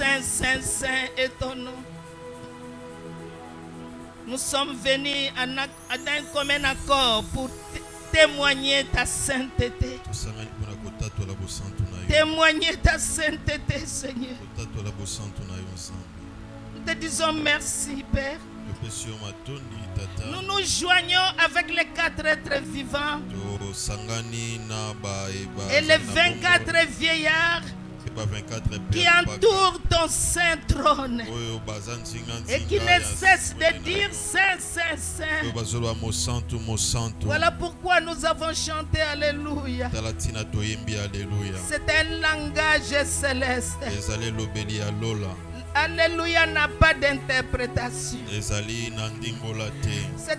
saint, saint, saint est ton nom. Nous sommes venus d'un commun accord pour témoigner ta sainteté. Témoigner ta sainteté, Seigneur. Nous te disons merci, Père. Nous nous joignons avec les 4 êtres vivants et les 24 vieillards qui entourent ton saint trône et qui ne cessent de dire Saint, Saint, Saint. Voilà pourquoi nous avons chanté Alléluia. C'est un langage céleste. Alléluia n'a pas d'interprétation. C'est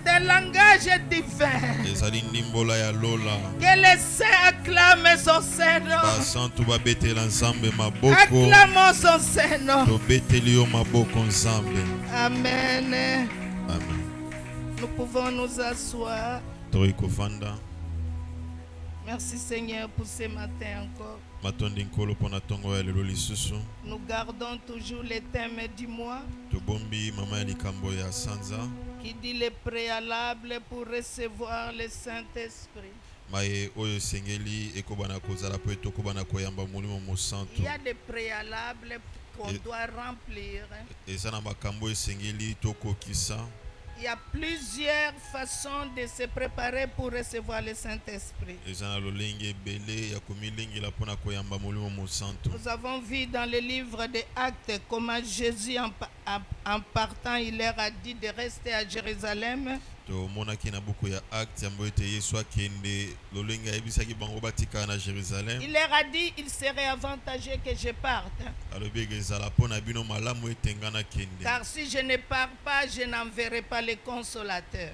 un langage divin. Que les saints acclament son Saint-Nom. Acclamons son Saint-Nom. Amen. Nous pouvons nous asseoir. Merci Seigneur pour ce matin encore. Nous gardons toujours les thèmes du mois qui dit les préalables pour recevoir le Saint-Esprit. Il y a des préalables qu'on doit remplir. Il y a plusieurs façons de se préparer pour recevoir le Saint-Esprit. Nous avons vu dans le livre des Actes comment Jésus, en partant, il leur a dit de rester à Jérusalem. Il leur a dit il serait avantageux que je parte. Car si je ne pars pas, je n'enverrai pas le consolateur.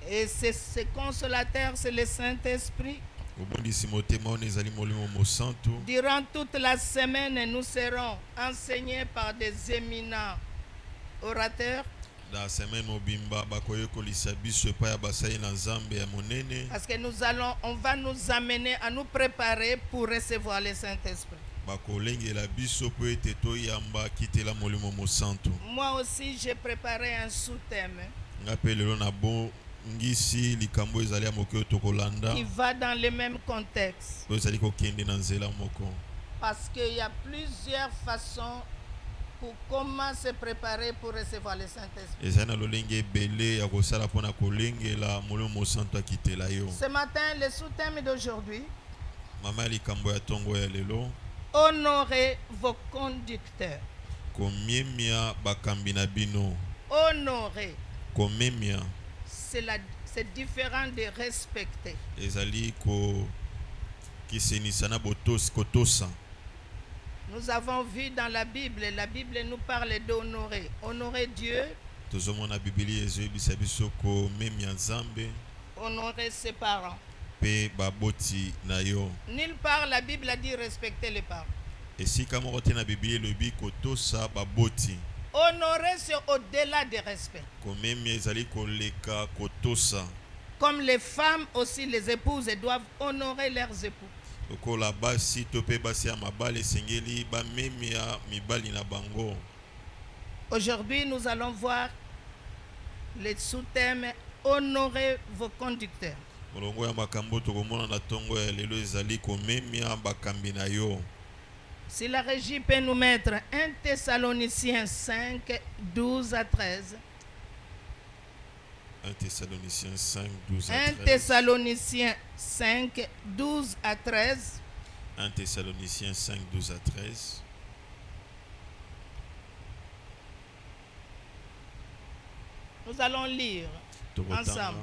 Et ce consolateur, c'est le Saint-Esprit. Durant toute la semaine, nous serons enseignés par des éminents orateurs. Parce que on va nous amener à nous préparer pour recevoir le Saint-Esprit. Moi aussi, j'ai préparé un sous-thème qui va dans le même contexte. Parce qu'il y a plusieurs façons pour comment se préparer pour recevoir le Saint-Esprit. Ce matin, le sous-thème d'aujourd'hui: honorez vos conducteurs. Honorer, c'est différent de respecter. Nous avons vu dans la Bible nous parle d'honorer. Honorer Dieu. Honorer ses parents. Nulle part la Bible a dit respecter les parents. Honorer, c'est au-delà du respect. Comme les femmes aussi, les épouses doivent honorer leurs époux. Aujourd'hui, nous allons voir les sous-thèmes honorer vos conducteurs. Si la régie peut nous mettre 1 Thessaloniciens 5, 12 à 13. 1 Thessaloniciens 5, 12 à 13. 1 Thessaloniciens 5, 12 à 13. 1 Thessaloniciens 5, 12 à 13. Nous allons lire ensemble.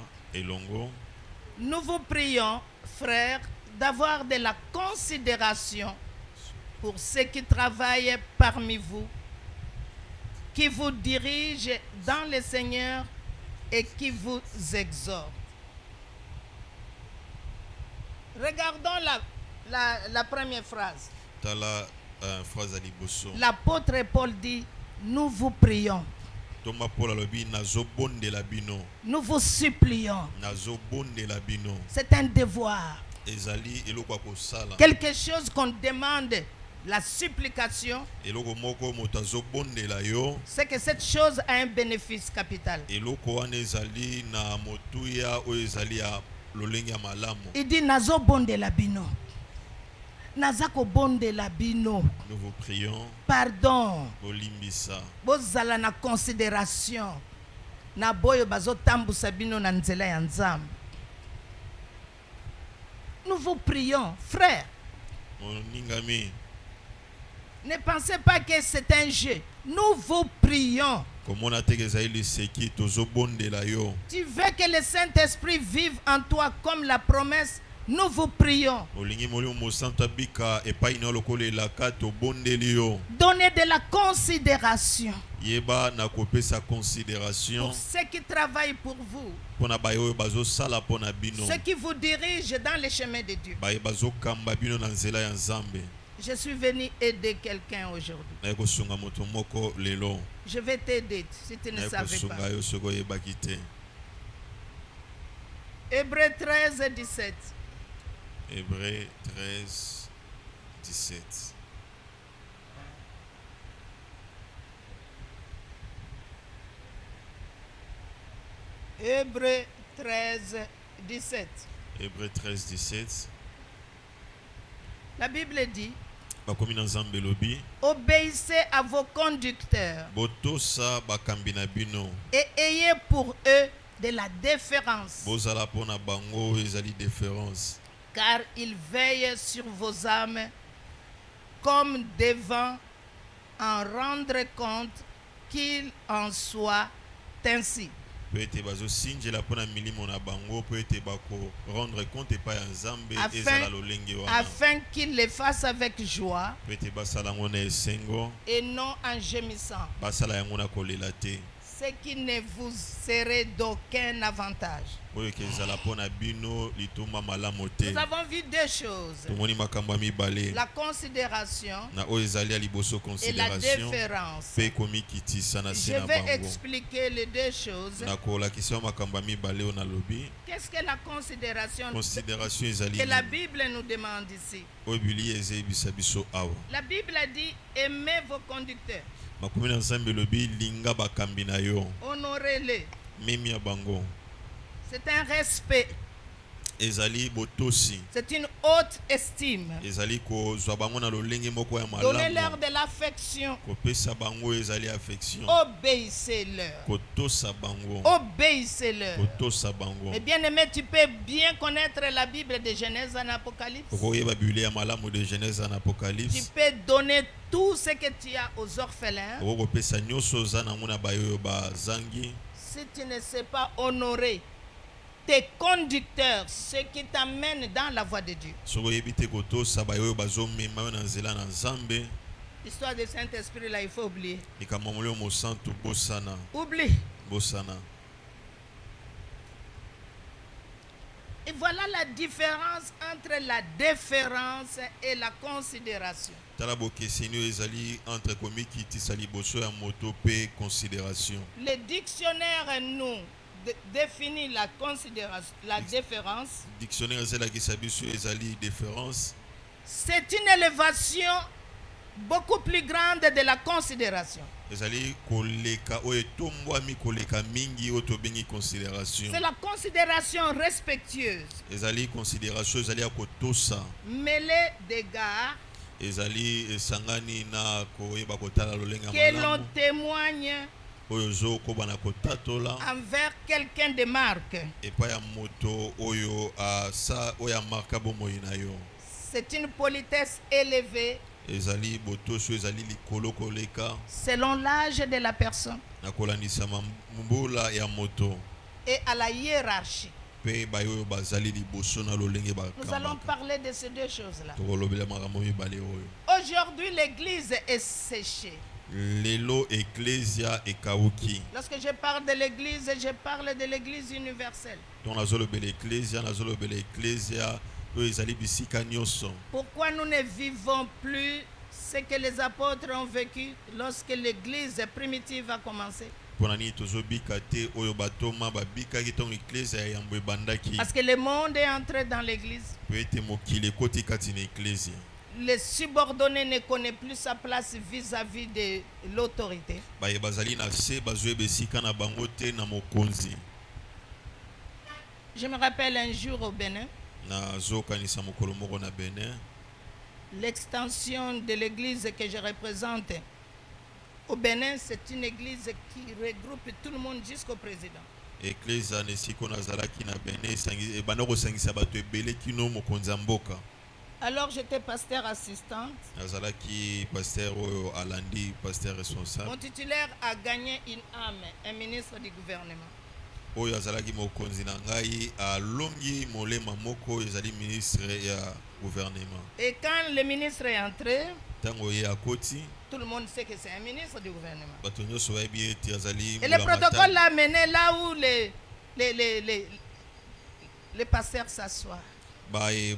Nous vous prions, frères, d'avoir de la considération pour ceux qui travaillent parmi vous, qui vous dirigent dans le Seigneur et qui vous exhortent. Regardons la première phrase. L'apôtre Paul dit, nous vous prions. Nous vous supplions. C'est un devoir. quelque chose qu'on demande, la supplication, c'est que cette chose a un bénéfice capital. Il dit nazo bonde la bino. Nazako bonde la bino. Nous vous prions. Pardon. Bozala na considération. Na boyo bazo tambusa bino na nzela ya nzambe. Nous vous prions, frère. Ne pensez pas que c'est un jeu. Nous vous prions. Tu veux que le Saint-Esprit vive en toi comme la promesse. Nous vous prions. Donnez de la considération pour ceux qui travaillent pour vous, ceux qui vous dirigent dans les chemins de Dieu. Je suis venu aider quelqu'un aujourd'hui. Je vais t'aider si tu ne savais pas. Hébreux 13, 17. Hébreux 13, 17. Hébreux 13, 17. Hébreux 13, 17. La Bible dit: obéissez à vos conducteurs et ayez pour eux de la déférence, car ils veillent sur vos âmes comme devant en rendre compte qu'il en soit ainsi. Afin qu'il les fasse avec joie et non en gémissant, ce qui ne vous serait d'aucun avantage. Nous avons vu deux choses: la considération et la déférence. Je vais expliquer les deux choses. Qu'est-ce que la considération que la Bible nous demande ici? La Bible a dit: aimez vos conducteurs. Honorez-les. C'est un respect. C'est une haute estime. Donnez-leur de l'affection. Obéissez-leur. Obéissez-leur. Mais bien aimé, tu peux bien connaître la Bible de Genèse en Apocalypse. Tu peux donner tout ce que tu as aux orphelins. Si tu ne sais pas honorer tes conducteurs, ceux qui t'amènent dans la voie de Dieu. L'histoire du Saint-Esprit, là, il faut oublier. Oublie. Et voilà la différence entre la déférence et la considération. Le dictionnaire nous définit la considération, la déférence. C'est une élévation beaucoup plus grande de la considération. C'est la considération respectueuse, mêlée d'égards, que l'on témoigne envers quelqu'un de marque. C'est une politesse élevée selon l'âge de la personne et à la hiérarchie. Nous allons parler de ces deux choses-là. Aujourd'hui, l'église est séchée. Lorsque je parle de l'église, je parle de l'église universelle. Pourquoi nous ne vivons plus ce que les apôtres ont vécu lorsque l'église primitive a commencé? Parce que le monde est entré dans l'église. Le subordonné ne connaît plus sa place vis-à-vis de l'autorité. Je me rappelle un jour au Bénin, l'extension de l'église que je représente au Bénin, c'est une église qui regroupe tout le monde jusqu'au président. Alors j'étais pasteur assistant. Mon titulaire a gagné une âme, un ministre du gouvernement. Et quand le ministre est entré, tout le monde sait que c'est un ministre du gouvernement. Et le protocole l'a mené là où les pasteurs s'assoient. Et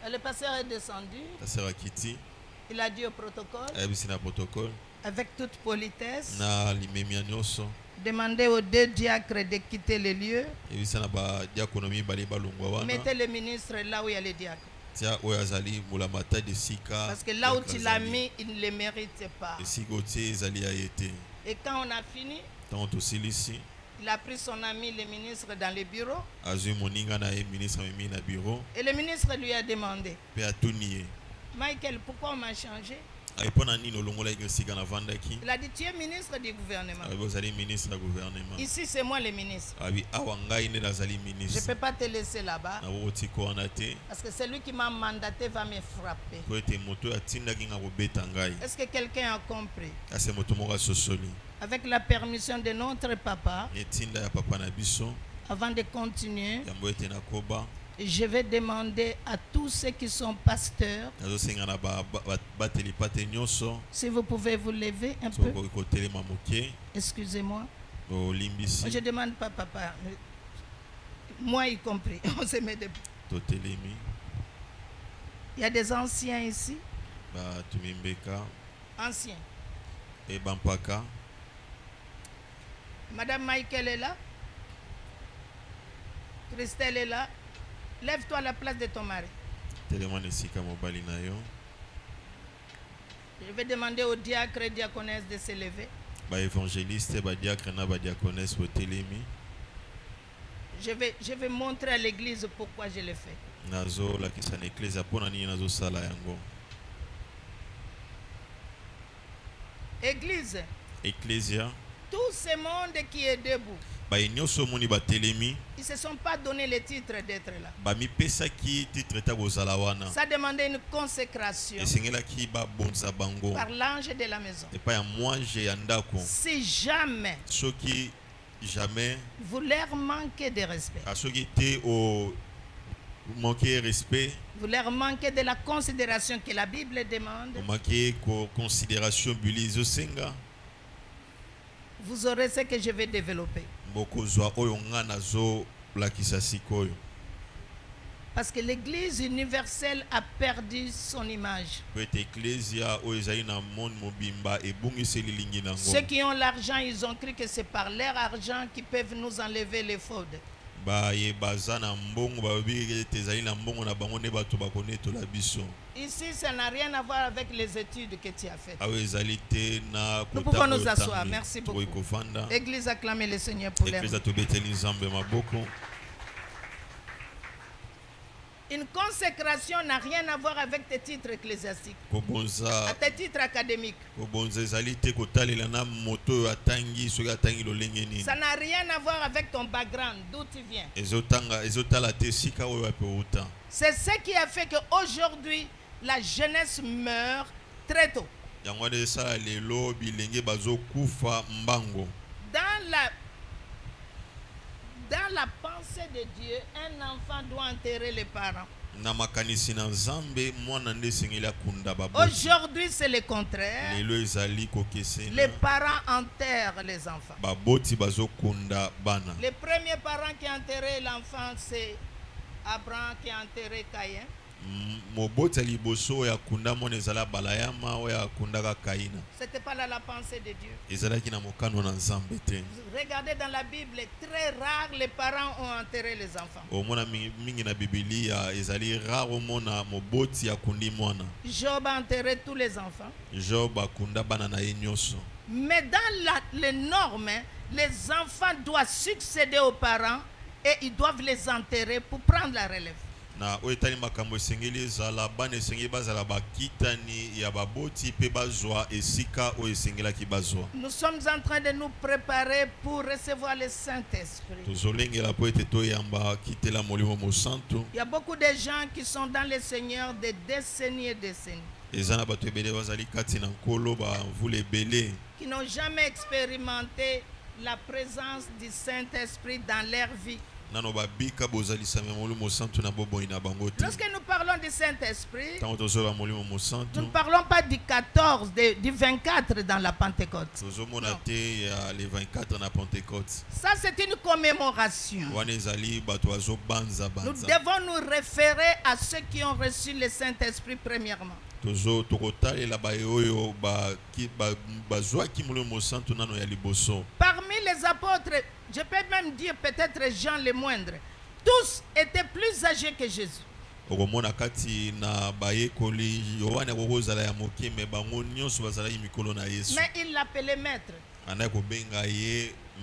le pasteur est descendu. Il a dit au protocole, avec toute politesse, demandez aux deux diacres de quitter le lieu. Mettez le ministre là où il y a les diacres. Parce que là où tu l'as mis, il ne le mérite pas. Et quand on a fini, il a pris son ami le ministre dans le bureau. Et le ministre lui a demandé, Michael, pourquoi on m'a changé? Il a dit, tu es ministre du gouvernement. Ici, c'est moi le ministre. Je ne peux pas te laisser là-bas. Parce que celui qui m'a mandaté va me frapper. Est-ce que quelqu'un a compris? Avec la permission de notre papa, avant de continuer, je vais demander à tous ceux qui sont pasteurs, si vous pouvez vous lever un peu. Excusez-moi. Je demande pas papa, moi y compris. On se met debout. Il y a des anciens ici. Anciens. Madame Michael est là. Christelle est là. Lève-toi à la place de ton mari. Je vais demander aux diacres et diaconesses de se lever. Je vais montrer à l'église pourquoi je le fais. Église. Tout ce monde qui est debout, ils ne se sont pas donné le titre d'être là. Ça demandait une consécration par l'ange de la maison. Si jamais vous leur manquez de respect, vous leur manquez de la considération que la Bible demande, vous aurez ce que je vais développer. Parce que l'Église universelle a perdu son image. Ceux qui ont l'argent, ils ont cru que c'est par leur argent qu'ils peuvent nous enlever les fautes. Ici, ça n'a rien à voir avec les études que tu as faites. Nous pouvons nous asseoir. Merci beaucoup. Église, acclamez le Seigneur pour l'air. Une consécration n'a rien à voir avec tes titres ecclésiastiques, à tes titres académiques. Ça n'a rien à voir avec ton background, d'où tu viens. C'est ce qui a fait qu'aujourd'hui, la jeunesse meurt très tôt. Dans la pensée de Dieu, un enfant doit enterrer les parents. Aujourd'hui, c'est le contraire. Les parents enterrent les enfants. Le premier parent qui a enterré l'enfant, c'est Abraham qui a enterré Caïn. mobota liboso ya kunda mona ezala balayama o ya kundaka kaina. C'était pas là la pensée de Dieu. Ezalaki na mokano na Nzambe te. Regardez dans la Bible, très rare les parents ont enterré les enfants. Omona mingi na Biblia ezali rare omona moboti ya kundi mwana. Job a enterré tous les enfants. Job akunda bana na ye nyonso. Mais dans les normes, les enfants doivent succéder aux parents et ils doivent les enterrer pour prendre la relève. Na oetani makambo esengeli ezala bana esengeli bazala bakitani ya baboti pe bazwa esika o esengelaki bazwa. Nous sommes en train de nous préparer pour recevoir le Saint-Esprit. Tozolengela po ete toyamba kitela molimo mosantu. Il y a beaucoup de gens qui sont dans le Seigneur des décennies et décennies. Ezana bato ebele bazali kati na nkolo bavula ebele. Qui n'ont jamais expérimenté la présence du Saint-Esprit dans leur vie. Lorsque nous parlons du Saint-Esprit, nous ne ne parlons pas du 14, du 24 dans la Pentecôte. Ça, c'est une commémoration. Nous devons nous référer à ceux qui ont reçu le Saint-Esprit premièrement. Parmi les apôtres, je peux même dire peut-être Jean le moindre, tous étaient plus âgés que Jésus. Mais il l'appelait maître.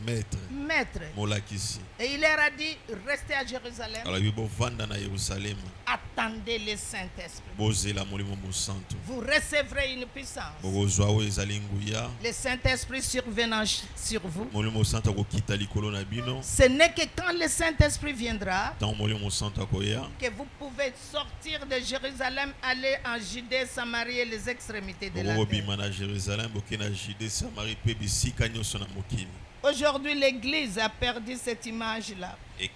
Maître. Et il leur a dit, restez à Jérusalem. Attendez le Saint-Esprit. Vous recevrez une puissance. Le Saint-Esprit survenant sur vous. Ce n'est que quand le Saint-Esprit viendra que vous pouvez sortir de Jérusalem, aller en Judée, Samarie et les extrémités de la terre. Aujourd'hui, l'Église a perdu cette image-là. Le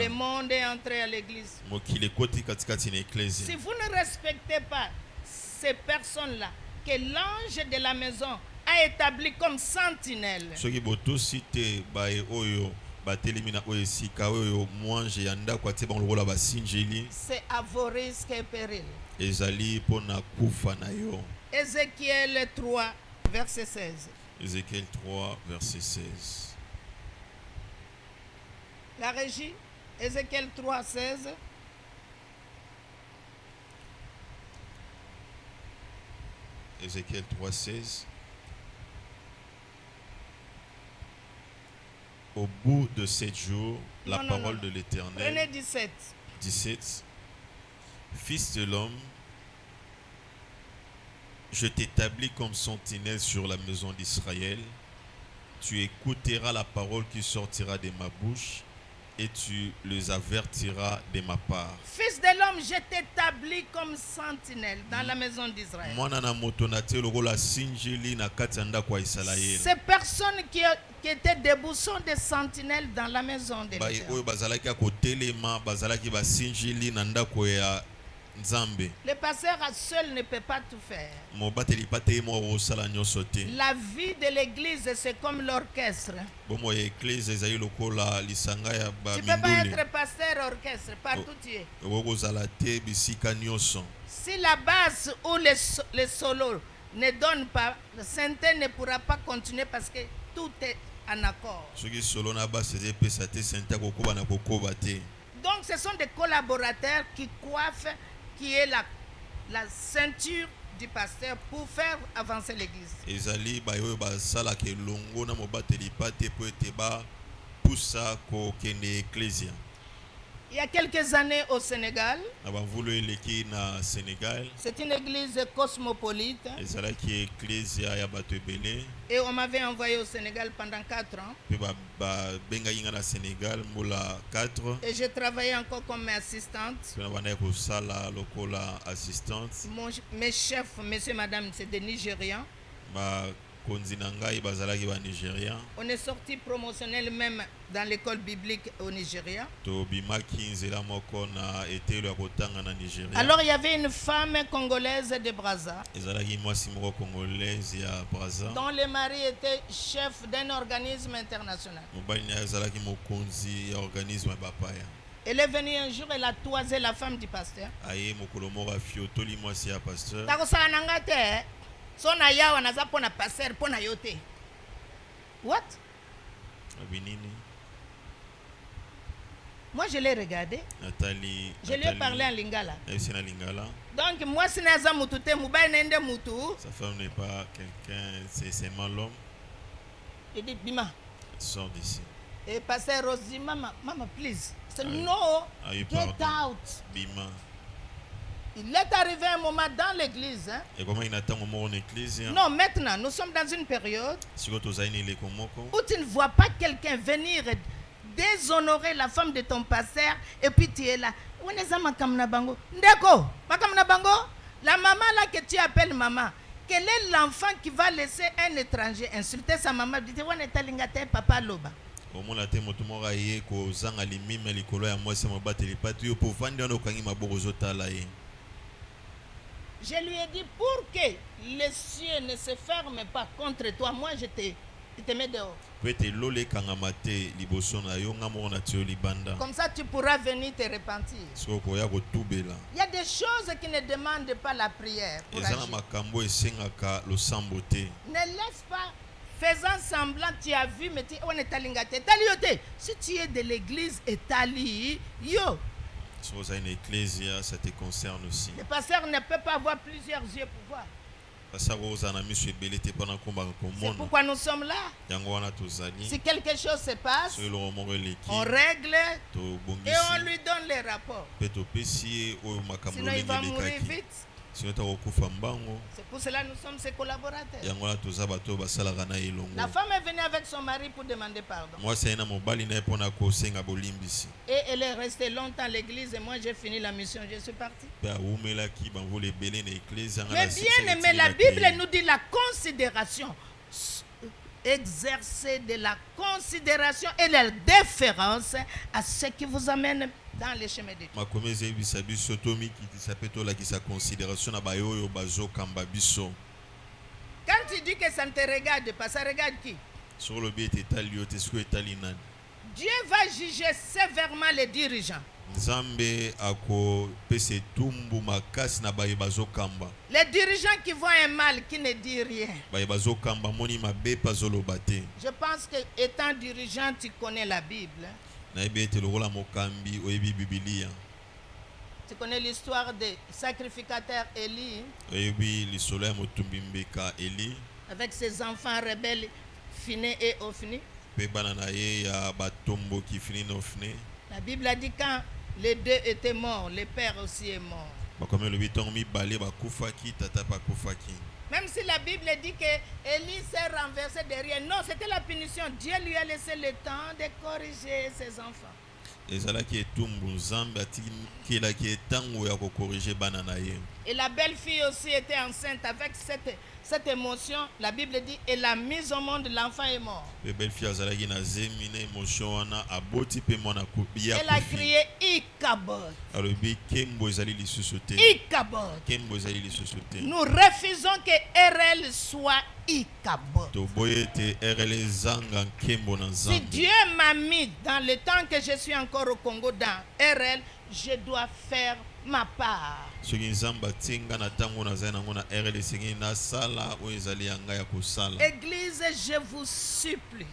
monde est entré à l'Église. Si vous ne respectez pas ces personnes-là, que l'ange de la maison a établi comme sentinelle, c'est à vos risques et périls. Ézéchiel 3, verset 16. Ézéchiel 3, verset 16. La régie, Ézéchiel 3, 16. Ézéchiel 3, 16. Au bout de 7 jours, la parole de l'Éternel. Prenez 17. 17. Fils de l'homme, je t'établis comme sentinelle sur la maison d'Israël. Tu écouteras la parole qui sortira de ma bouche et tu les avertiras de ma part. Fils de l'homme, je t'établis comme sentinelle dans la maison d'Israël. Ces personnes qui étaient debout sont des sentinelles dans la maison de l'Éternel. Le pasteur seul ne peut pas tout faire. La vie de l'église, c'est comme l'orchestre. Tu ne peux pas être pasteur orchestre partout tu es. Si la basse ou les solos ne donnent pas, le synthé ne pourra pas continuer parce que tout est en accord. Donc ce sont des collaborateurs qui coiffent, qui est la ceinture du pasteur pour faire avancer l'église. Il y a quelques années au Sénégal, c'est une église cosmopolite et on m'avait envoyé au Sénégal pendant 4 ans et j'ai travaillé encore comme assistante. Mes chefs, monsieur et madame, c'est des Nigérians. On est sorti promotionnel même dans l'école biblique au Nigeria. Alors il y avait une femme congolaise de Brazza dont le mari était chef d'un organisme international. Elle est venue un jour, elle a toisé la femme du pasteur. What? Moi, je l'ai regardé. Je lui ai parlé en lingala. Donc, moi, si sa femme n'est pas quelqu'un, c'est seulement l'homme. Il dit, Bima. Sors d'ici. Et pasteur Rose dit, Mama, please. No, get out. Bima. Il est arrivé un moment dans l'église. Hein? Et comment il attend au moment en église? Non, maintenant, nous sommes dans une période où tu ne vois pas quelqu'un venir déshonorer la femme de ton pasteur et puis tu es là. Ndeko, la maman là que tu appelles maman, quel est l'enfant qui va laisser un étranger insulter sa maman? Dit papa loba. Je lui ai dit, pour que les cieux ne se ferment pas contre toi, moi je te mets dehors. Comme ça tu pourras venir te repentir. Il y a des choses qui ne demandent pas la prière pour agir. Ne laisse pas, faisant semblant, tu as vu, mais tu es si tu es de l'église et tali, yo. Si vous avez une église, ça te concerne aussi. Le pasteur ne peut pas avoir plusieurs yeux pour voir. C'est pourquoi nous sommes là. Si quelque chose se passe, on règle et on lui donne les rapports. Sinon il va mourir vite. C'est pour cela que nous sommes ses collaborateurs. La femme est venue avec son mari pour demander pardon. Et elle est restée longtemps à l'église et moi j'ai fini la mission, je suis parti. Mais bien aimé, la Bible nous dit la considération. Exercer de la considération et de la déférence à ce qui vous amène dans les chemins de Dieu. Quand tu dis que ça ne te regarde pas, ça regarde qui? Dieu va juger sévèrement les dirigeants. Les dirigeants qui voient un mal, qui ne disent rien. Je pense que étant dirigeant, tu connais la Bible. Tu connais l'histoire des sacrificateurs Élie. Avec ses enfants rebelles, Phiné et Ophni. La Bible a dit quand les deux étaient morts, le père aussi est mort. Même si la Bible dit que Élie s'est renversé derrière. Non, c'était la punition. Dieu lui a laissé le temps de corriger ses enfants. Et la belle-fille aussi était enceinte avec cette émotion. La Bible dit, elle a mis au monde, l'enfant est mort. Elle a crié Ikabod. Ikabod. Nous refusons que RL soit Ikabod. Si Dieu m'a mis dans le temps que je suis encore au Congo dans RL, je dois faire ma part. Église, je vous supplie.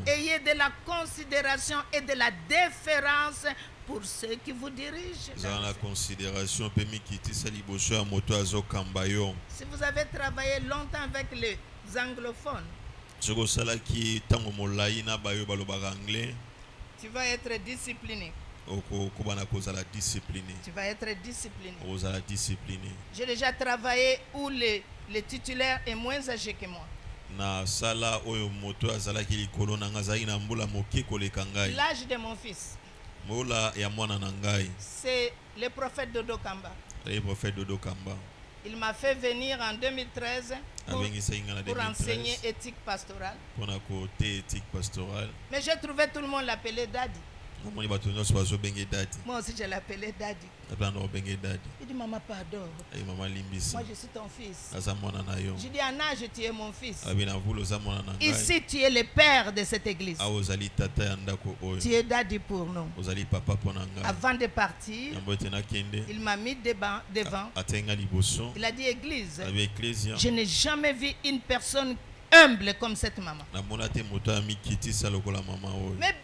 Ayez de la considération et de la déférence pour ceux qui vous dirigent. Si vous avez travaillé longtemps avec les anglophones, tu vas être discipliné. Tu vas être discipliné. J'ai déjà travaillé où le titulaire est moins âgé que moi. L'âge de mon fils, c'est le prophète Dodo Kamba. Il m'a fait venir en 2013 pour enseigner éthique pastorale. Mais j'ai trouvé tout le monde l'appeler Daddy. Moi aussi, je l'appelais Daddy. Il dit, maman, pardon. Moi, je suis ton fils. Je dis, en âge, tu es mon fils. Ici, tu es le père de cette église. Tu es Daddy pour nous. Avant de partir, il m'a mis devant. Il a dit, église, je n'ai jamais vu une personne humble comme cette maman. Mais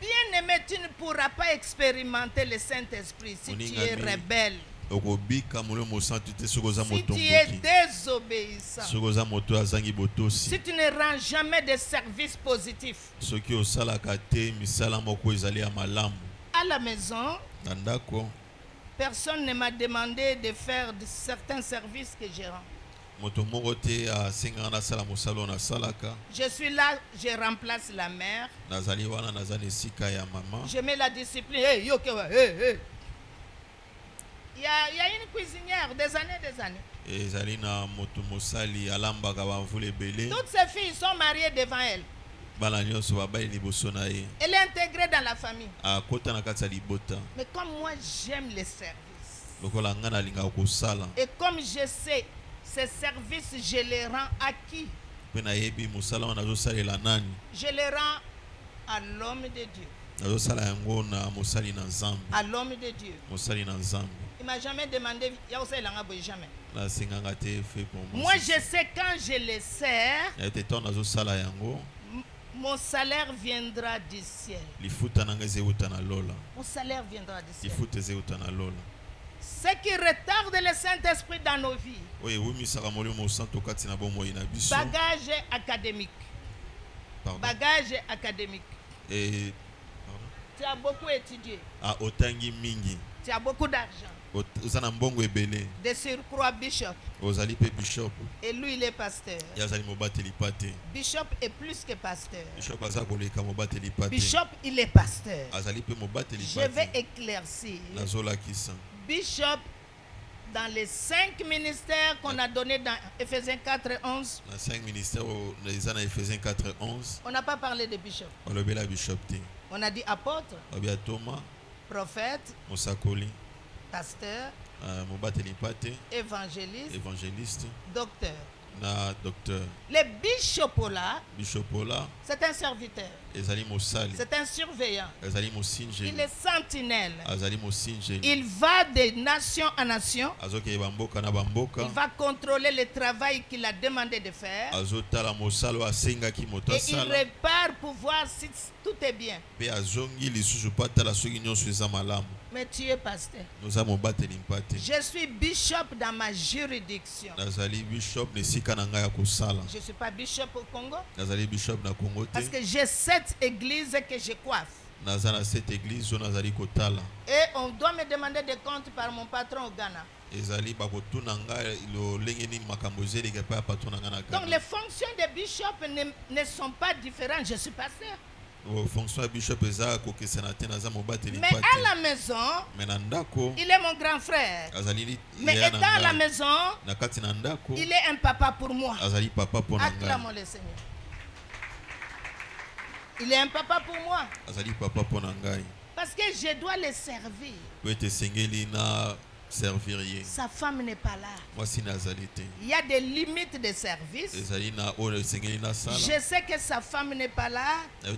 bien aimé, tu ne pourras pas expérimenter le Saint-Esprit si tu es rebelle. Si tu es désobéissant. Si tu ne rends jamais de service positif. À la maison, personne ne m'a demandé de faire de certains services que je rends. Je suis là, je remplace la mère. Je mets la discipline. Hey, yo, hey. Il y a une cuisinière des années. Toutes ces filles sont mariées devant elle. Elle est intégrée dans la famille. Mais comme moi j'aime les services, et comme je sais ces services, je les rends à qui? Je les rends à l'homme de Dieu. À l'homme de Dieu. Il m'a jamais demandé, jamais. Moi je sais quand je les sers, mon salaire viendra du ciel. Mon salaire viendra du ciel. Ce qui retarde le Saint-Esprit dans nos vies, bagage académique. Bagage académique. Tu as beaucoup étudié. Tu as beaucoup d'argent. De surcroît bishop. Et lui il est pasteur. Bishop est plus que pasteur. Bishop il est pasteur. Je vais éclaircir. Bishop, dans les 5 ministères qu'on a donnés dans Ephésiens 4:11, on n'a pas parlé de bishop. On a dit apôtre, prophète, pasteur, évangéliste, docteur. Le bishop là, c'est un serviteur. C'est un surveillant. Il est sentinelle. Il va de nation en nation. Il va contrôler le travail qu'il a demandé de faire. Et il repart pour voir si tout est bien. Mais tu es pasteur. Je suis bishop dans ma juridiction. Je ne suis pas bishop au Congo. Parce que j'ai 7 églises que je coiffe. Et on doit me demander des comptes par mon patron au Ghana. Donc les fonctions des bishops ne sont pas différentes. Je suis pasteur. Mais à la maison, il est mon grand frère. Mais étant à la maison, il est un papa pour moi. Acclamons le Seigneur. Il est un papa pour moi. Parce que je dois le servir. Sa femme n'est pas là. Il y a des limites de service. Je sais que sa femme n'est pas là. Et je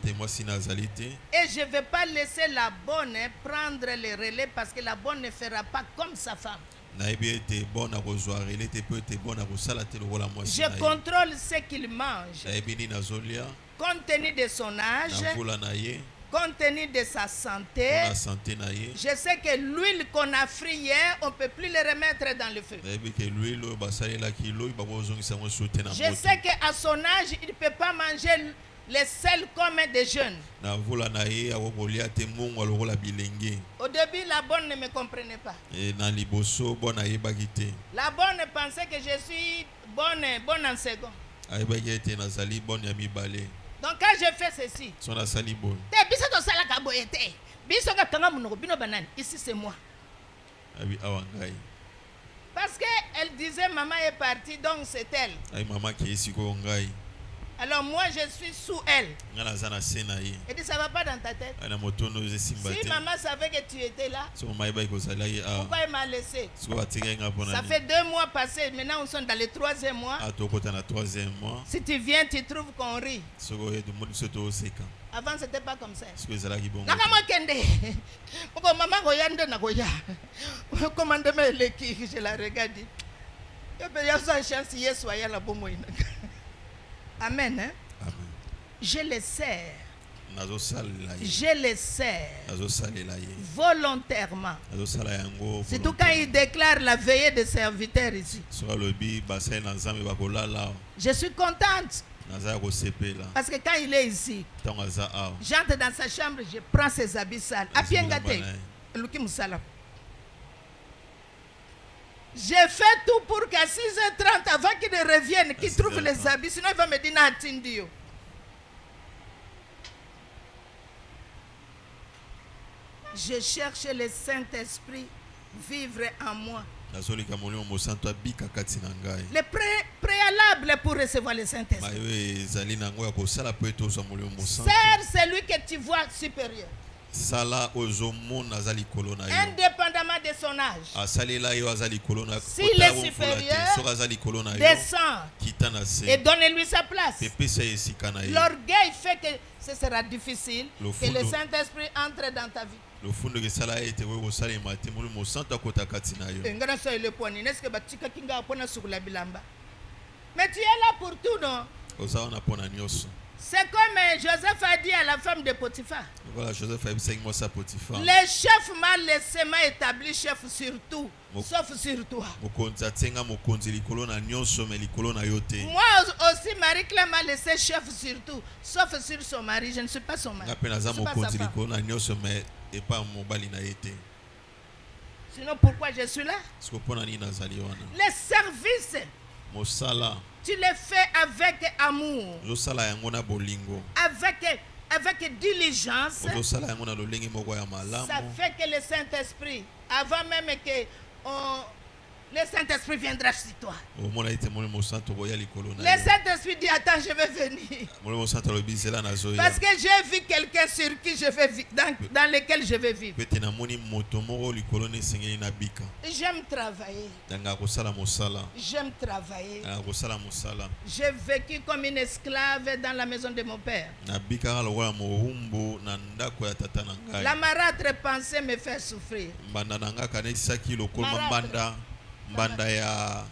ne vais pas laisser la bonne prendre le relais parce que la bonne ne fera pas comme sa femme. Je contrôle ce qu'il mange. Compte tenu de son âge, compte tenu de sa santé, je sais que l'huile qu'on a frit hier, on ne peut plus le remettre dans le feu. Je sais qu'à son âge, il ne peut pas manger le sel comme des jeunes. Au début, la bonne ne me comprenait pas. La bonne pensait que je suis bonne en second. Donc quand je fais ceci, ici c'est moi. Parce qu'elle disait maman est partie, donc c'est elle. Alors moi je suis sous elle. Et dit ça va pas dans ta tête. Si maman savait que tu étais là, pourquoi elle m'a laissé? Ça fait 2 mois passés, maintenant on est dans le 3e mois. Si tu viens, tu trouves qu'on rit. Avant c'était pas comme ça. Nakama kende. Maman goyande na goya. Commande me leki, je la regarde. Il y a une chance hier soir la bon moyen. Amen. Hein? Amen. Je les sers. Je les sers volontairement. C'est tout quand il déclare la veillée des serviteurs ici. Je suis contente. Parce que quand il est ici, j'entre dans sa chambre, je prends ses habits sales. J'ai fait tout pour qu'à 6h30, avant qu'il ne revienne, qu'il trouve les habits, sinon il va me dire Natindio. Je cherche le Saint-Esprit vivre en moi. Le préalable pour recevoir le Saint-Esprit. Sers celui que tu vois supérieur. Indépendamment de son âge. S'il est supérieur, descend et donne-lui sa place. L'orgueil fait que ce sera difficile que le Saint-Esprit entre dans ta vie. Mais tu es là pour tout, non? C'est comme Joseph a dit à la femme de Potiphar. Voilà, Joseph a dit à Potiphar. Le chef m'a laissé, m'a établi chef sur tout, sauf sur toi. Moi aussi, Marie-Claire m'a laissé chef sur tout, sauf sur son mari. Je ne suis pas son mari. Sinon, pourquoi je suis là? Les services, tu les fais avec amour, avec diligence. Ça fait que le Saint-Esprit, avant même que le Saint-Esprit viendra sur toi. Le Saint-Esprit dit attends, je vais venir. Parce que j'ai vu quelqu'un sur qui je vais vivre, dans lequel je vais vivre. J'aime travailler. J'aime travailler. J'ai vécu comme une esclave dans la maison de mon père. La marâtre pensait me faire souffrir. Mbanda ya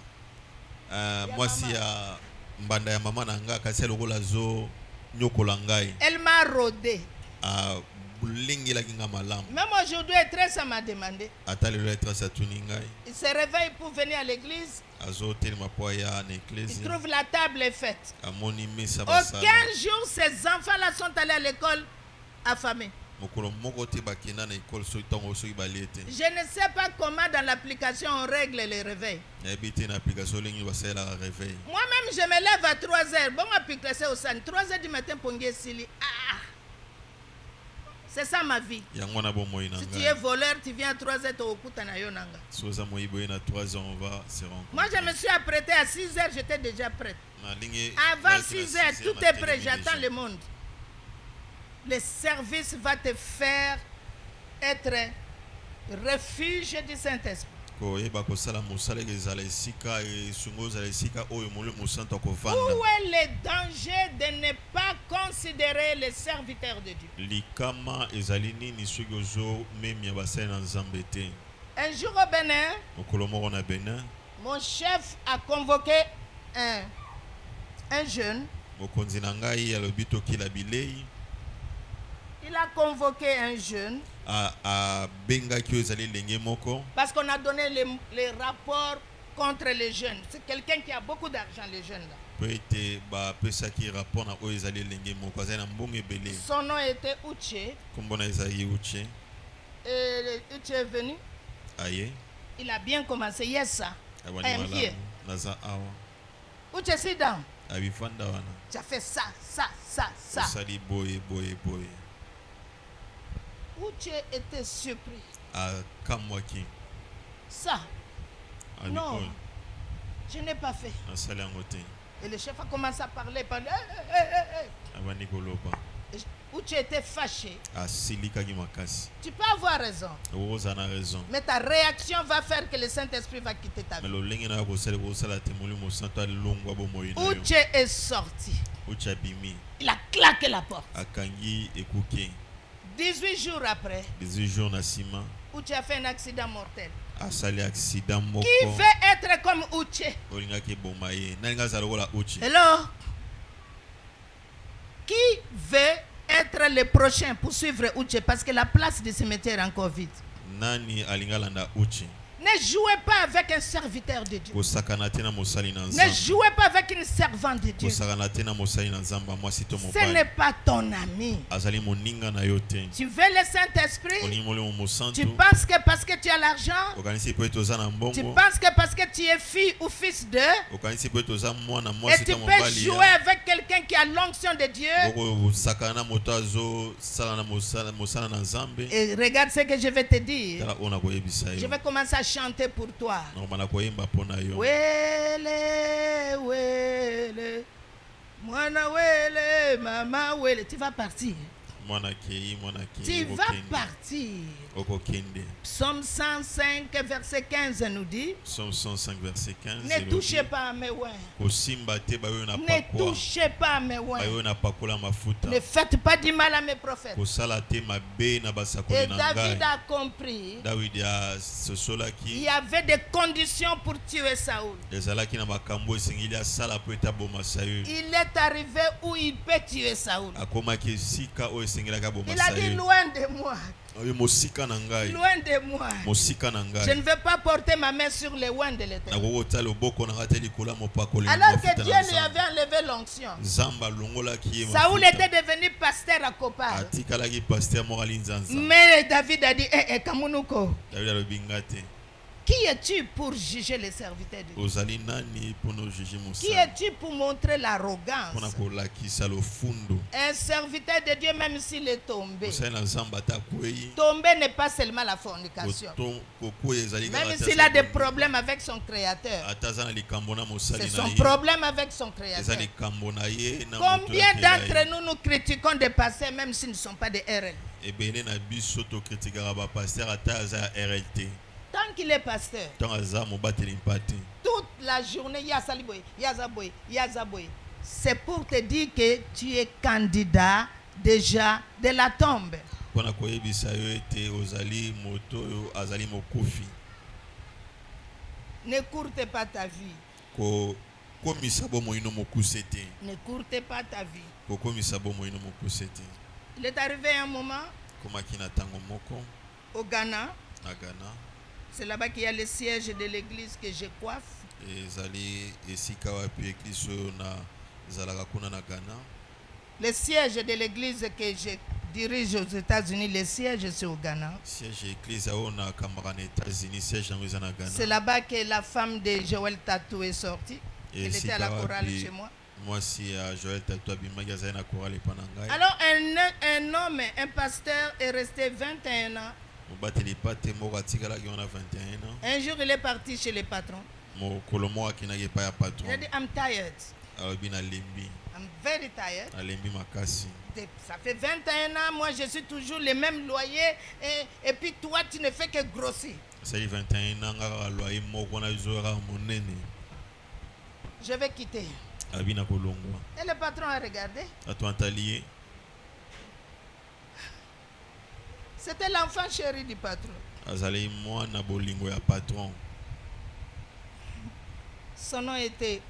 mwasi ya mbanda ya mama nanga kasi lokola zo nyokola ngai. Elle m'a rodé. Bulingi la kinga malamu. Même aujourd'hui, Etresse m'a demandé. Atali le Etresse atuni ngai. Il se réveille pour venir à l'église. Il trouve la table est faite. Aucun jour ces enfants-là sont allés à l'école affamés. Je ne sais pas comment dans l'application on règle les réveils. Moi-même je me lève à 3h. Bon, application au sein 3h du matin pour Sili. C'est ça ma vie. Si tu es voleur, tu viens à 3h au Kutanayonanga. Moi je me suis apprêté à 6h, j'étais déjà prête. Avant 6h, tout est prêt, j'attends le monde. Le service va te faire être refuge du Saint-Esprit. Où est le danger de ne pas considérer les serviteurs de Dieu? Un jour au Bénin, mon chef a convoqué un jeune. Il a convoqué un jeune parce qu'on a donné les rapports contre les jeunes. C'est quelqu'un qui a beaucoup d'argent, les jeunes là. Son nom était Uche. Et Uche est venu. Il a bien commencé. Yes, sir. I am here. Uche, sit down. Tu as fait ça. Uche était surpris. Ça. Non. Je n'ai pas fait. Et le chef a commencé à parler. Où tu étais fâché. Tu peux avoir raison. Mais ta réaction va faire que le Saint-Esprit va quitter ta vie. Où tu es sorti. Il a claqué la porte. 18 jours après. Où tu as fait un accident mortel. Qui veut être comme Uche? Hello? Qui veut être le prochain pour suivre Uche? Parce que la place du cimetière est encore vide. Ne jouez pas avec un serviteur de Dieu. Ne jouez pas avec une servante de Dieu. Ce n'est pas ton ami. Tu veux le Saint-Esprit? Tu penses que parce que tu as l'argent? Tu penses que parce que tu es fille ou fils d'eux? Et tu peux jouer avec quelqu'un qui a l'onction de Dieu? Et regarde ce que je vais te dire. Je vais commencer à chanter pour toi. Wele, wele, mwana wele, mama wele. Tu vas partir. Tu vas partir. Psaume 105 verset 15 nous dit. Psaume 105 verset 15. Ne touchez pas à mes oins. Ne touchez pas à mes oins. Ne faites pas du mal à mes prophètes. Et David a compris. Il y avait des conditions pour tuer Saoul. Il est arrivé où il peut tuer Saoul. Il a dit loin de moi. Loin de moi. Je ne veux pas porter ma main sur les oins de l'Éternel. Alors que Dieu lui avait enlevé l'onction. Saoul était devenu pasteur à Kopar. Mais David a dit Kamunuko. Qui es-tu pour juger les serviteurs de Dieu? Qui es-tu pour montrer l'arrogance? Un serviteur de Dieu, même s'il est tombé, tomber n'est pas seulement la fornication. Même s'il a des problèmes avec son créateur, c'est son problème avec son créateur. Combien d'entre nous nous critiquons des pasteurs même s'ils ne sont pas des RL? Tant qu'il est pasteur, toute la journée, c'est pour te dire que tu es candidat déjà de la tombe. Ne courte pas ta vie. Ne courte pas ta vie. Il est arrivé un moment au Ghana. C'est là-bas qu'il y a le siège de l'église que je coiffe. Le siège de l'église que je dirige aux États-Unis, le siège c'est au Ghana. C'est là-bas que la femme de Joël Tatou est sortie. Elle était à la chorale chez moi. Alors un homme, un pasteur est resté 21 ans. Un jour il est parti chez le patron. Il a dit I'm tired. I'm very tired. Ça fait 21 ans, moi je suis toujours le même loyer et puis toi tu ne fais que grossir. Je vais quitter. Et le patron a regardé. C'était l'enfant chéri du patron. Son nom était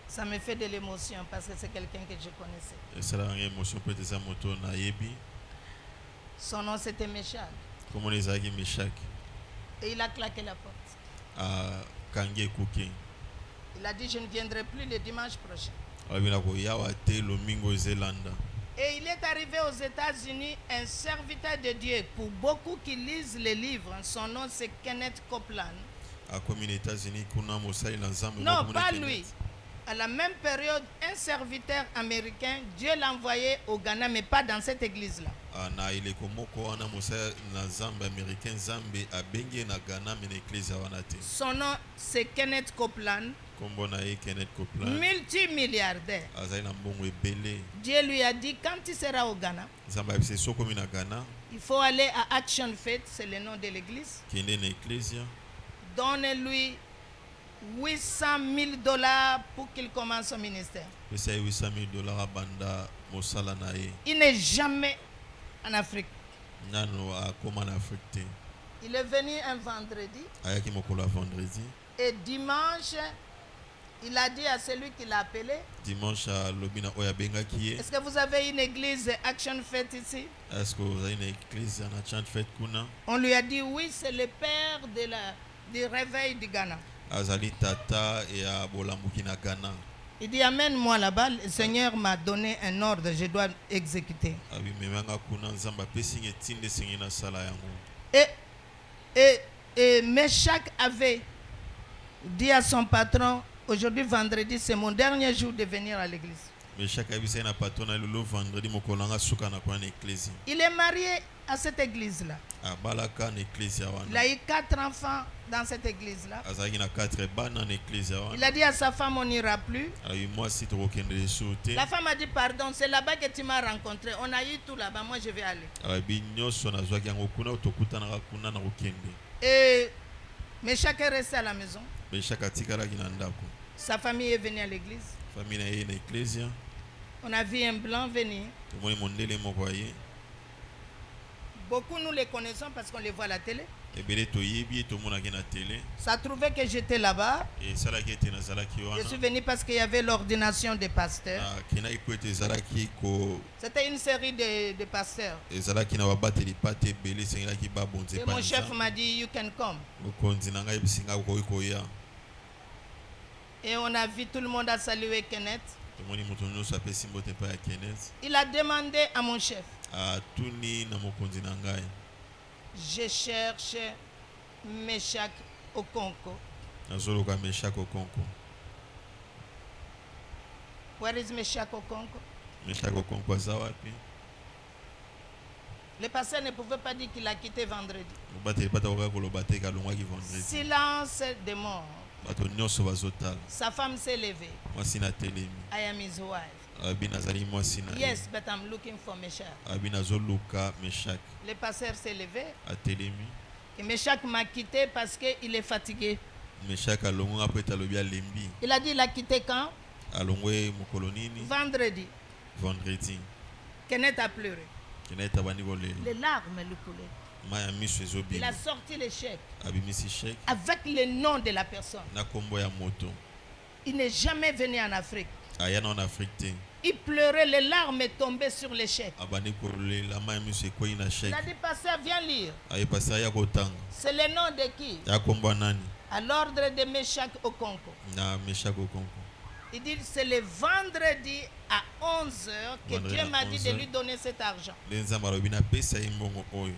ça me fait de l'émotion parce que c'est quelqu'un que je connaissais. Son nom c'était Meshach. Et il a claqué la porte. Il a dit je ne viendrai plus le dimanche prochain. Et il est arrivé aux États-Unis un serviteur de Dieu. Pour beaucoup qui lisent les livres, son nom c'est Kenneth Copeland. Non, pas lui. À la même période, un serviteur américain, Dieu l'a envoyé au Ghana, mais pas dans cette église-là. na ile komoko wana musa na Zambie américain Zambie abengi na Ghana mena église wana te. Son nom c'est Kenneth Copeland. Kombo na ye Kenneth Copeland. Multimilliardaire. Azali na mbongo ebele. Dieu lui a dit quand tu seras au Ghana, Zambie abise soko mi na Ghana. il faut aller à Action Faith, c'est le nom de l'église. Kende na église. Donne-lui $800 000 pour qu'il commence son ministère. Pesa $800,000 banda mosala na ye. Il n'est jamais en Afrique. Nano akoma en Afrique te. Il est venu un vendredi. Ayaki mokolo vendredi. Et dimanche, il a dit à celui qui l'a appelé, Dimanche à lobina oya bengaki ye. est-ce que vous avez une église Action Faith ici? Est-ce que vous avez une église en Action Faith kuna? On lui a dit oui, c'est le père du réveil du Ghana. Azali tata ya bolambuki na Ghana. Il dit amène-moi là-bas, le Seigneur m'a donné un ordre, je dois exécuter. Abi memanga kuna nzamba pesi ngetinde singi na sala yango. Et Meshach avait dit à son patron, aujourd'hui vendredi, c'est mon dernier jour de venir à l'église. Meshach abisa na patron lelo vendredi mokolanga suka na kwa na église. Il est marié à cette église-là. Abalaka na église ya wana. Il a eu 4 enfants dans cette église-là. Azaki na 4 bana na église ya wana. Il a dit à sa femme, on n'ira plus. Ayi moi si to kokende soute. La femme a dit, pardon, c'est là-bas que tu m'as rencontré. On a eu tout là-bas, moi je vais aller. Abi nyoso na zwaki yango kuna utokutana kuna na kokende. Et Meshach est resté à la maison. Meshach atikala ki na ndako. Sa famille est venue à l'église. Famille na ye na église. On a vu un blanc venir. Tomoni mondele moko ye. Beaucoup nous les connaissons parce qu'on les voit à la télé. Ebele toyebi tomonaki na télé. Ça trouvait que j'étais là-bas. Et salaki ete nazalaki wana. Je suis venu parce qu'il y avait l'ordination des pasteurs. Kenaki po ete ezalaki ko C'était une série de pasteurs. ezalaki na babateli pate ebele esengelaki babonze Et mon chef m'a dit, you can come. mokonzi na ngai bisinga koki koya. Et on a vu tout le monde a salué Kenneth. Tomoni moto nyonso apesi mbote epai ya Kenneth. Il a demandé à mon chef, atuni na mokonzi na ngai. je cherche Meshach Okonko. Nazoloka Meshach Okonko. Where is Meshach Okonko? Meshach Okonko aza wapi? Le pasteur ne pouvait pas dire qu'il a quitté vendredi. Mobateli pata koka koloba te kalongwaki vendredi. Silence de mort. Bato nyonso bazotala. Sa femme s'est levée. Mwasi na telemi. I am his wife. Abi nazali mwasi na ye. Yes, but I'm looking for Meshach. Abi nazoluka Meshach. Le pasteur s'est levé. Atelemi. Et Meshach m'a quitté parce qu'il est fatigué. Meshach alongo après talobi alembi. Il a dit il a quitté quand? Alongwe mokolo nini? Vendredi. Vendredi. Kenneth a pleuré. Kenneth abandi kolela. Les larmes lui coulaient. Maya miso Il ezobima. a sorti les chèques Abimisi chèque avec le nom de la personne. na kombo ya moto. Il n'est jamais venu en Afrique. Aya na en Afrique te. Il pleurait, les larmes tombaient sur les chèques. Abandi kolela maya miso ekoyi na Il chèque. a dit, pasteur, viens lire. Aye pasa ya kotanga. C'est le nom de qui? Ya kombo ya nani? À l'ordre de Meshach Okonko. Na Meshach Okonko. Il dit, c'est le vendredi à 11h que Vendredi Dieu à m'a dit de 11h. lui donner cet argent. Nzamba alobi na pesa ye mbongo oyo.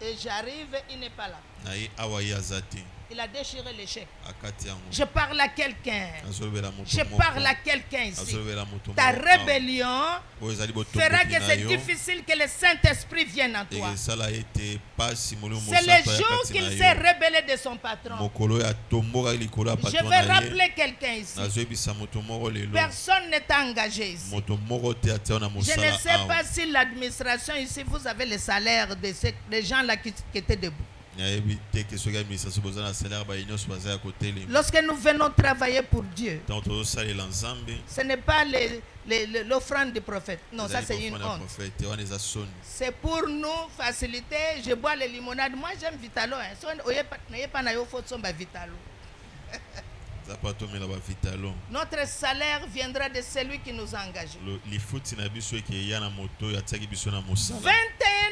Et j'arrive, il n'est pas là. Na ye awa ye aza te. Il a déchiré les chèques. Akati yango. Je parle à quelqu'un. Azolobela moto Je moko. parle à quelqu'un ici. Azolobela moto Ta moko. rébellion Oyo ezali botomboki fera que na c'est yo. difficile que le Saint-Esprit vienne en toi. Esala ete pasi molimo C'est le mosato ya jour kati qu'il na s'est yo. rebellé de son patron. Mokolo ya tomboka likolo ya Je patron vais na ye. rappeler quelqu'un ici. Nazoyebisa moto moko lelo. Personne n'est engagé ici. Moto moko te atia na Je ne mosala sais awa. pas si l'administration ici, vous avez le salaire de ces gens-là qui étaient debout. Nayebi te ke soki administration boza na salaire ba nyonso baza ya kotelema. Lorsque nous venons travailler pour Dieu, Tant tozosalela Nzambe. ce n'est pas l'offrande du prophète. Non, ça c'est une honte. prophète wana eza soni. C'est pour nous faciliter. Je bois les limonades. Moi j'aime Vitalo. So, n'ayez pas na yo faut somba Vitalo. Za pa tomela ba vitalo. Notre salaire viendra de celui qui nous a engagés. Lifuti na biso eke ya na moto ya tiaki biso na mosala. 21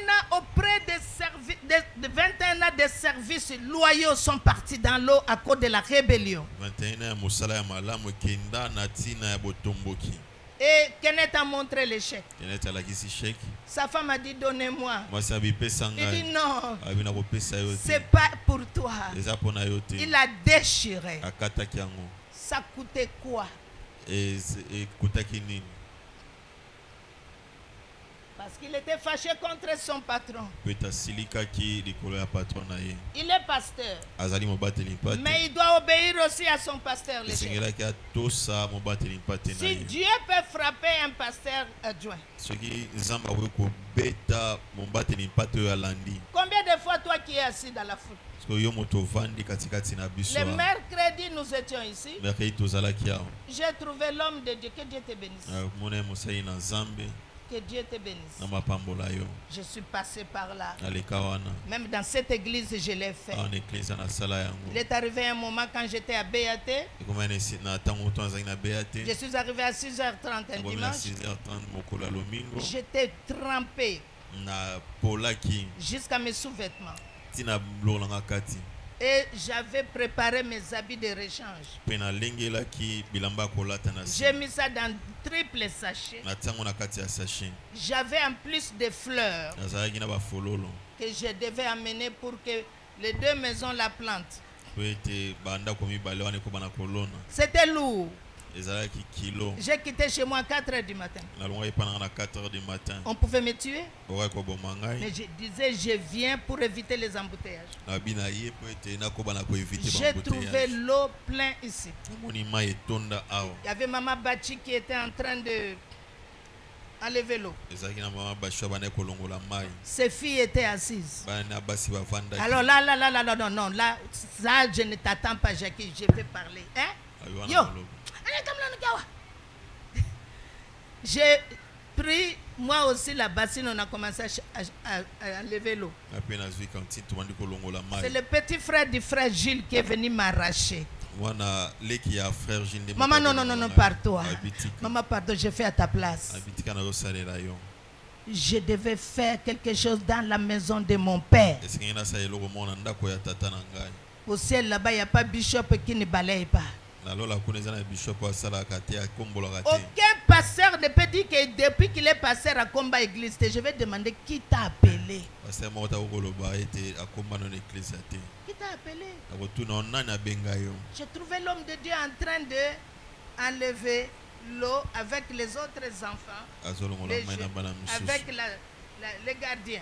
ans auprès de 21 ans de services loyaux sont partis dans l'eau à cause de la rébellion. 21 ya mosala ya malamu ekenda na ntina ya botomboki. Et Kenneth a montré les chèques. Kenneth alakisi chèque. Sa femme a dit donnez-moi. Mwasi abipesa Il dit ngai. non, Abi na kopesa yo te. c'est pas pour toi. Eza pona yo te. Il a déchiré. Akataki yango. Ça coûtait quoi? Ekutaki nini? Parce qu'il était fâché contre son patron. Il est pasteur. Mais il doit obéir aussi à son pasteur. Si Dieu peut frapper un pasteur adjoint. Combien de fois toi qui es assis dans la foule? Le mercredi, nous étions ici. J'ai trouvé l'homme de Dieu. Que Dieu te bénisse. Que Dieu te bénisse. Je suis passé par là. Même dans cette église, je l'ai fait. Il est arrivé un moment quand j'étais à BAT. Je suis arrivé à 6h30 un dimanche. J'étais trempé jusqu'à mes sous-vêtements. Et j'avais préparé mes habits de rechange. J'ai mis ça dans triple sachet. J'avais en plus des fleurs que je devais amener pour que les deux maisons la plantent. C'était lourd. J'ai quitté chez moi à 4h du matin. On pouvait me tuer. Mais je disais, je viens pour éviter les embouteillages. J'ai trouvé l'eau plein ici. Il y avait Maman Bachi qui était en train de enlever l'eau. Ses filles étaient assises. Alors là, non, là, ça, je ne t'attends pas, Jackie, je vais parler. Hein? Yo! J'ai pris moi aussi la bassine, on a commencé à lever l'eau. C'est le petit frère du frère Gilles qui est venu m'arracher. Maman, non, pars-toi. Maman, pardon, je fais à ta place. Je devais faire quelque chose dans la maison de mon père. Au ciel là-bas, il n'y a pas bishop qui ne balaye pas. Aucun pasteur ne peut dire que depuis qu'il est pasteur à Combat Église, je vais demander qui t'a appelé. Qui t'a appelé? J'ai trouvé l'homme de Dieu en train d'enlever l'eau avec les autres enfants, avec les gardiens.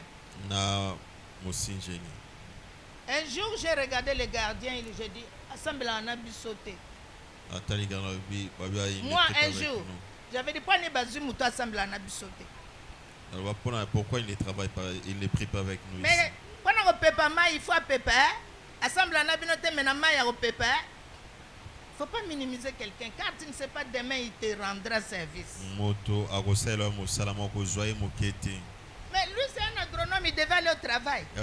Un jour, j'ai regardé les gardiens et j'ai dit, assemble en a sauté. Moi, un jour, j'avais dit, pourquoi il ne travaille pas, il ne prie pas avec nous? Mais quand on ne peut pas, il faut péper. Assemble en abinoté, mais il ne faut pas minimiser quelqu'un, car tu ne sais pas demain il te rendra service. Mais lui, c'est un agronome, il devait aller au travail. Il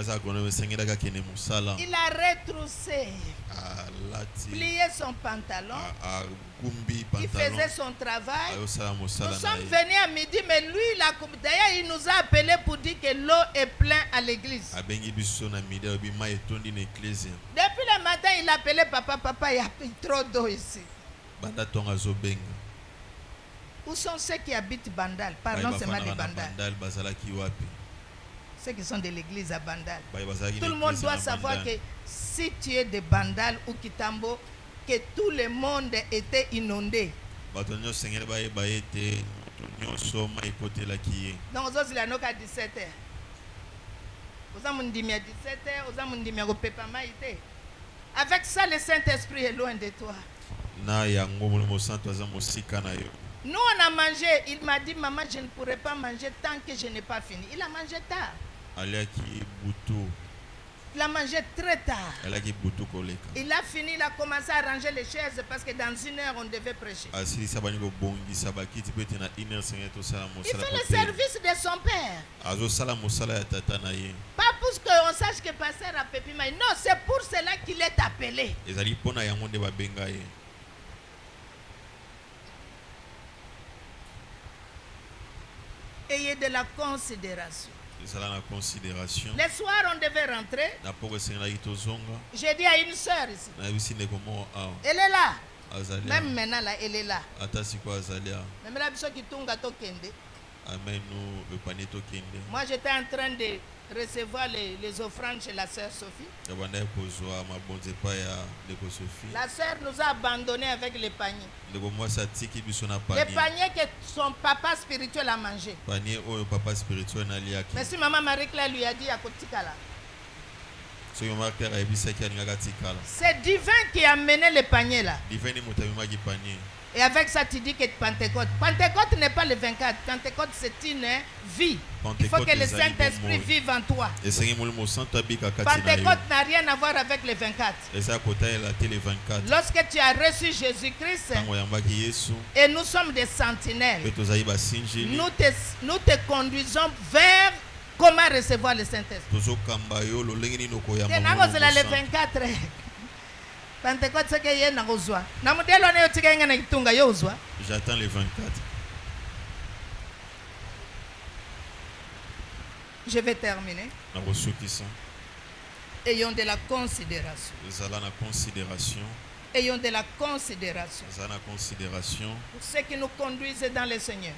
a retroussé, plié son pantalon, il faisait son travail. Nous sommes venus à midi, mais lui, d'ailleurs, il nous a appelé pour dire que l'eau est pleine à l'église. Depuis le matin, il appelait papa, il y a trop d'eau ici. Où sont ceux qui habitent Bandal? Pardon, c'est mal de Bandal. Ceux qui sont de l'église à Bandal. Tout le monde doit savoir que si tu es de Bandal ou Kitambo, que tout le monde était inondé. Donc, aux autres, il y a à 17h. Aux autres, il y a 17h, aux autres, il y a avec ça, le Saint-Esprit est loin de toi. Nous, on a mangé. Il m'a dit, maman, je ne pourrai pas manger tant que je n'ai pas fini. Il a mangé tard. Il a mangé très tard. Il a fini, il a commencé à ranger les chaises parce que dans 1 heure, on devait prêcher. Il fait le service de son père. Pas pour qu'on sache que pasteur a pépima. Non, c'est pour cela qu'il est appelé. Ayez de la considération. Les soirs, on devait rentrer. J'ai dit à une soeur ici. Elle est là. Même maintenant, là, elle est là. Moi, j'étais en train de recevoir les offrandes chez la sœur Sophie. La sœur nous a abandonnés avec les paniers. Les paniers que son papa spirituel a mangé. Mais si maman Marie-Claire lui a dit à Kotikala. C'est divin qui a mené les paniers là. Et avec ça, tu dis que Pentecôte. Pentecôte n'est pas le 24. Pentecôte, c'est une vie. Il faut que le Saint-Esprit vive en toi. Pentecôte n'a rien à voir avec le 24. Lorsque tu as reçu Jésus-Christ, et nous sommes des sentinelles, nous te conduisons vers comment recevoir le Saint-Esprit. C'est le 24. Pentecôte, c'est que yé n'agozwa. Namudelo ne yotika inga na kitunga yozwa. J'attends les 24. Je vais terminer. Ayons de la considération. Ayons de la considération. Pour ceux qui nous conduisent dans le Seigneur.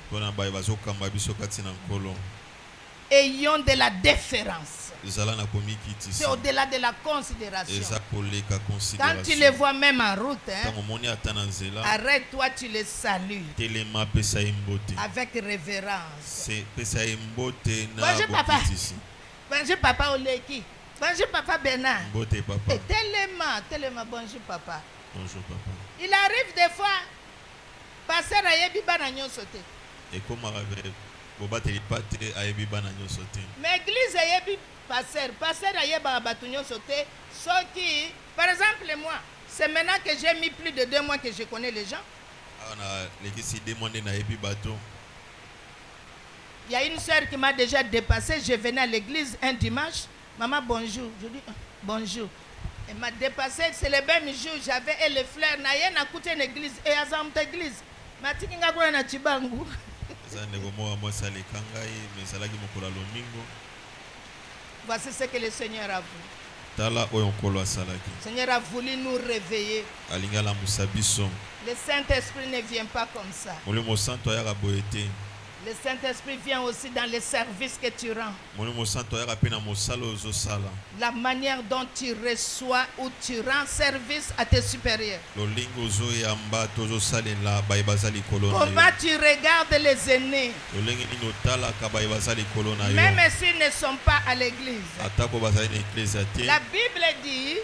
Ayons de la déférence. C'est au-delà de la considération. Quand tu les vois même en route, arrête-toi, tu les salues avec révérence. Bonjour papa. Bonjour papa Oleki. Bonjour papa Bernard. Et tellement bonjour papa. Bonjour papa. Il arrive des fois, passer à Yebiba na nyosote. Et comment mais église yebi passer à Yeba batunyo sauté, ceux qui, par exemple moi, c'est maintenant que j'ai mis plus de 2 mois que je connais les gens. Il y a une soeur qui m'a déjà dépassé. Je venais à l'église un dimanche. Maman, bonjour. Je dis bonjour. Elle m'a dépassé. C'est le même jour. J'avais les fleurs. N'a rien à coûter une église. Et à Zamte église. Ma tikinga kwa na chibangu. Voici ce que le Seigneur a voulu. Le Seigneur a voulu nous réveiller. Le Saint-Esprit ne vient pas comme ça. Le Saint-Esprit vient aussi dans les services que tu rends. La manière dont tu reçois ou tu rends service à tes supérieurs. Comment tu regardes les aînés. Même s'ils ne sont pas à l'église. La Bible dit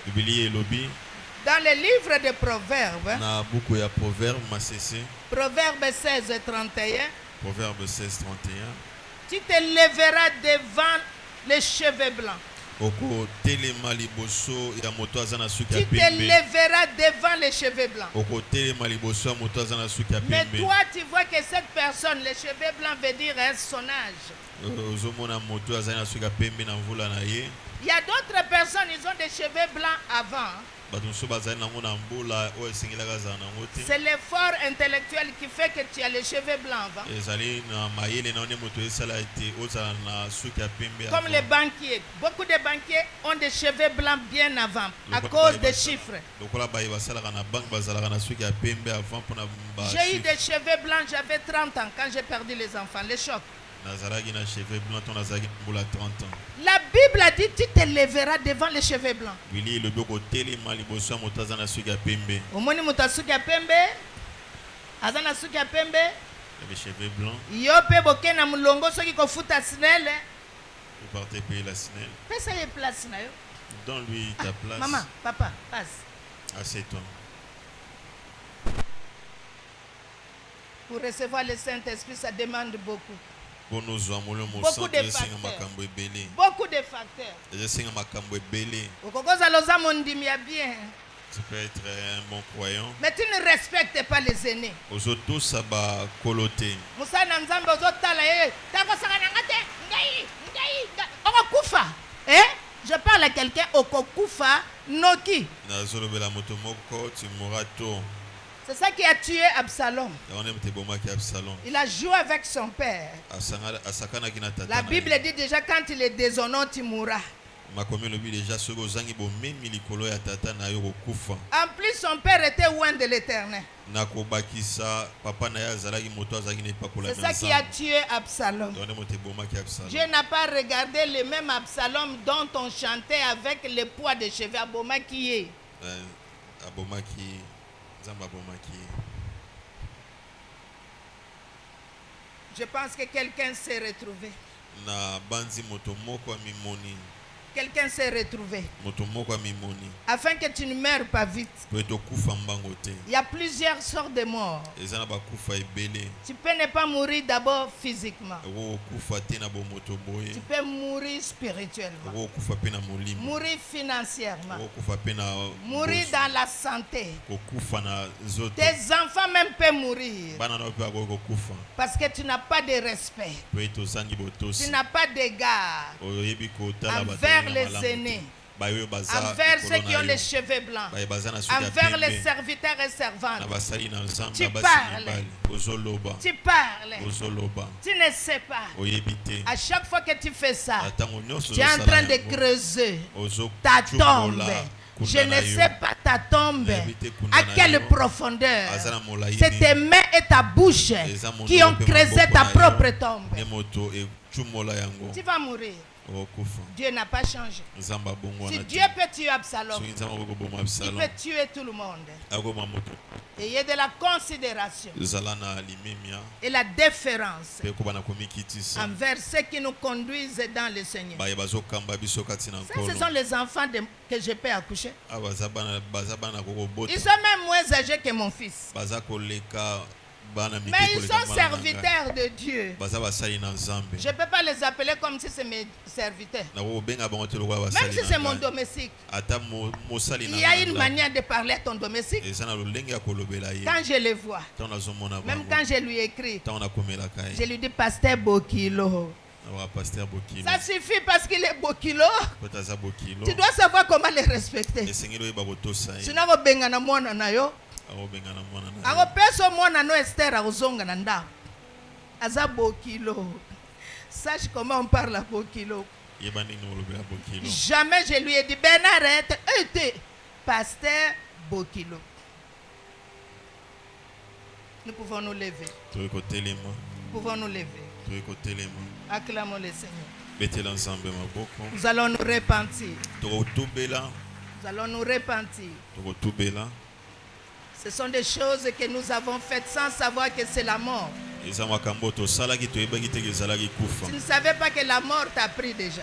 dans le livre de Proverbes, Proverbes 16, 31, Proverbe 16, 31. Tu te lèveras devant les cheveux blancs. Tu te lèveras devant les cheveux blancs. Mais toi, tu vois que cette personne, les cheveux blancs veut dire son âge. Il y a d'autres personnes, ils ont des cheveux blancs avant. C'est l'effort intellectuel qui fait que tu as les cheveux blancs avant. Comme les banquiers. Beaucoup de banquiers ont des cheveux blancs bien avant à cause des chiffres. J'ai eu des cheveux blancs, j'avais 30 ans quand j'ai perdu les enfants. Les chocs. La Bible a dit tu te lèveras devant les cheveux blancs. Omoni mutasuka pembe. Azana suka pembe. Les cheveux blancs. Yope bokena mulongo soki kofuta snelle. Vous partez payer la snelle. Pesa ye place na yo. Donne-lui ta place. Maman, papa, passe. Assieds-toi. Pour recevoir le Saint-Esprit, ça demande beaucoup. Beaucoup de facteurs. Beaucoup de facteurs. Tu peux être un bon croyant. Mais tu ne respectes pas les aînés. Je parle à quelqu'un Okokufa Noki. C'est ça qui a tué Absalom. Il a joué avec son père. La Bible dit déjà quand il est déshonneur, tu mourras. En plus, son père était loin de l'Éternel. C'est ça qui a tué Absalom. Dieu n'a pas regardé le même Absalom dont on chantait avec le poids de cheveux. Abomaki. Je pense que quelqu'un s'est retrouvé. Quelqu'un s'est retrouvé. Afin que tu ne meurs pas vite. Il y a plusieurs sortes de morts. Tu peux ne pas mourir d'abord physiquement. Tu peux mourir spirituellement. Mourir financièrement. Mourir dans la santé. Tes enfants même peuvent mourir. Parce que tu n'as pas de respect. Tu n'as pas d'égard envers les aînés, envers ceux qui ont les cheveux blancs, envers les serviteurs et servantes. Tu parles, tu ne sais pas. À chaque fois que tu fais ça, tu es en train de creuser ta tombe. Je ne sais pas ta tombe à quelle profondeur. C'est tes mains et ta bouche qui ont creusé ta propre tombe. Tu vas mourir. Dieu n'a pas changé. Si Dieu peut tuer Absalom, il peut tuer tout le monde. Ayez de la considération et la déférence envers ceux qui nous conduisent dans le Seigneur. Ça, ce sont les enfants que je peux accoucher. Ils sont même moins âgés que mon fils. Mais ils sont serviteurs de Dieu. Je ne peux pas les appeler comme si c'est mes serviteurs. Même si c'est mon domestique. Il y a une manière de parler à ton domestique. Quand je le vois, même quand je lui écris, je lui dis Pasteur Bokilo. Ça suffit parce qu'il est Bokilo. Tu dois savoir comment les respecter. Sinon, ako peso mwana no Esther akuzonga na ndako aza Bokilo. Sache comment on parle à Bokilo. Jamais je lui ai dit ben arrête, Pasteur Bokilo. Nous pouvons nous lever. Nous pouvons nous lever. Acclamons le Seigneur. Nous allons nous repentir. Nous allons nous repentir. Ce sont des choses que nous avons faites sans savoir que c'est la mort. Tu ne savais pas que la mort t'a pris déjà.